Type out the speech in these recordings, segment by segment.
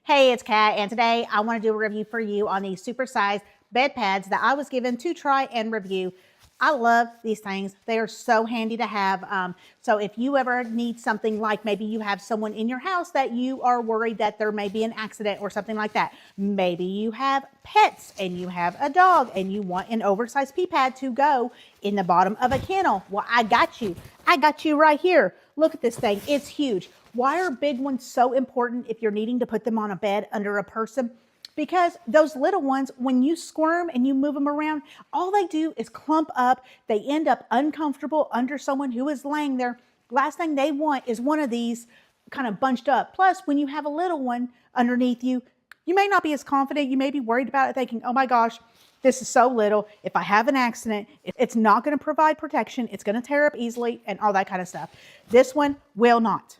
Hey, it's Kat, and today I want to do a review for you on these supersized bed pads that I was given to try and review. I love these things. They are so handy to have. So if you ever need something, like maybe you have someone in your house that you are worried that there may be an accident or something like that. Maybe you have pets and you have a dog and you want an oversized pee pad to go in the bottom of a kennel. Well, I got you. I got you right here. Look at this thing. It's huge. Why are big ones so important if you're needing to put them on a bed under a person? Because those little ones, when you squirm and you move them around, all they do is clump up. They end up uncomfortable under someone who is laying there. Last thing they want is one of these kind of bunched up. Plus, when you have a little one underneath you, you may not be as confident. You may be worried about it, thinking, oh my gosh, this is so little. If I have an accident, it's not going to provide protection. It's going to tear up easily and all that kind of stuff. This one will not.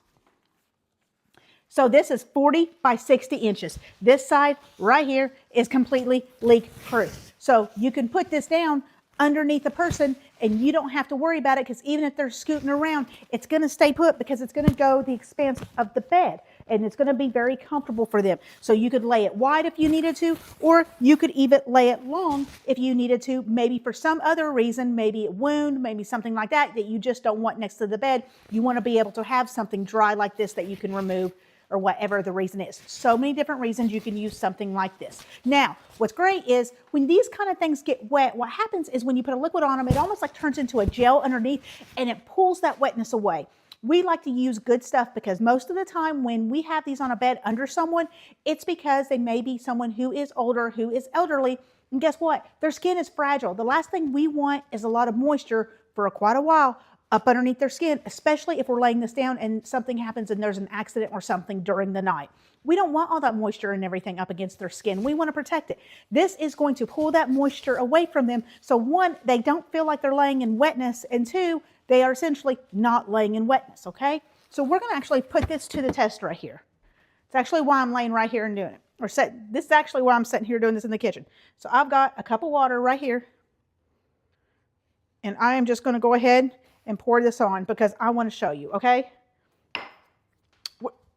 So this is 40 by 60 inches. This side right here is completely leak proof. So you can put this down underneath a person and you don't have to worry about it, because even if they're scooting around, it's going to stay put because it's going to go the expanse of the bed and it's going to be very comfortable for them. So you could lay it wide if you needed to, or you could even lay it long if you needed to, maybe for some other reason, maybe a wound, maybe something like that, that you just don't want next to the bed. You want to be able to have something dry like this that you can remove, or whatever the reason is. So many different reasons you can use something like this. Now, what's great is when these kind of things get wet, what happens is when you put a liquid on them, it almost like turns into a gel underneath and it pulls that wetness away. We like to use good stuff because most of the time when we have these on a bed under someone, it's because they may be someone who is older, who is elderly, and guess what? Their skin is fragile. The last thing we want is a lot of moisture for quite a while up underneath their skin, especially if we're laying this down and something happens and there's an accident or something during the night. We don't want all that moisture and everything up against their skin. We want to protect it. This is going to pull that moisture away from them. So one, they don't feel like they're laying in wetness, and two, they are essentially not laying in wetness, okay? So we're going to actually put this to the test right here. It's actually why I'm laying right here and doing it. This is actually why I'm sitting here doing this in the kitchen. So I've got a cup of water right here, and I am just going to go ahead and pour this on because I want to show you, okay?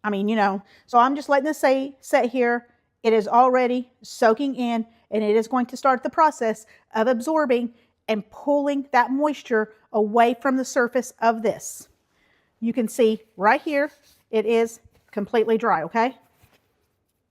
I mean, you know, so I'm just letting this set here. It is already soaking in, and it is going to start the process of absorbing and pulling that moisture away from the surface of this. You can see right here, it is completely dry, okay?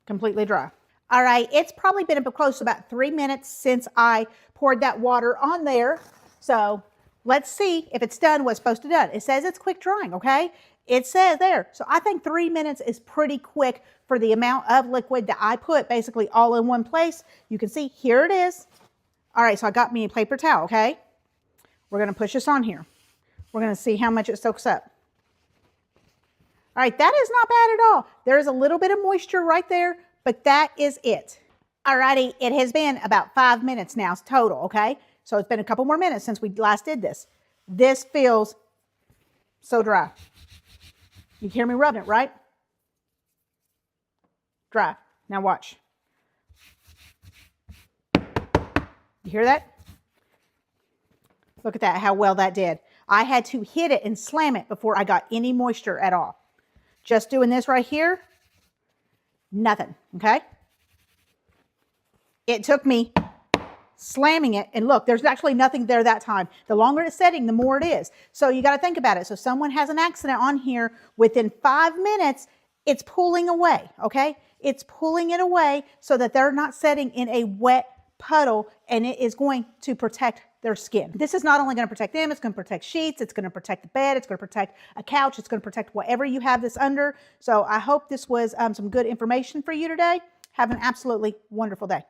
Completely dry. All right, it's probably been close to about 3 minutes since I poured that water on there. So let's see if it's done what's supposed to do. It says it's quick drying, okay? It says there. So I think 3 minutes is pretty quick for the amount of liquid that I put basically all in one place. You can see here it is. All right, so I got me a paper towel, okay? We're going to push this on here. We're going to see how much it soaks up. All right, that is not bad at all. There is a little bit of moisture right there, but that is it. All righty, it has been about 5 minutes now total, okay? So it's been a couple more minutes since we last did this. This feels so dry. You can hear me rubbing it, right? Dry. Now watch. You hear that? Look at that, how well that did. I had to hit it and slam it before I got any moisture at all. Just doing this right here, nothing, okay? It took me slamming it, and look, there's actually nothing there that time. The longer it's setting, the more it is. So you got to think about it. So someone has an accident on here, within 5 minutes, it's pulling away, okay? It's pulling it away so that they're not setting in a wet puddle, and it is going to protect their skin. This is not only going to protect them, it's going to protect sheets, it's going to protect the bed, it's going to protect a couch, it's going to protect whatever you have this under. So I hope this was some good information for you today. Have an absolutely wonderful day.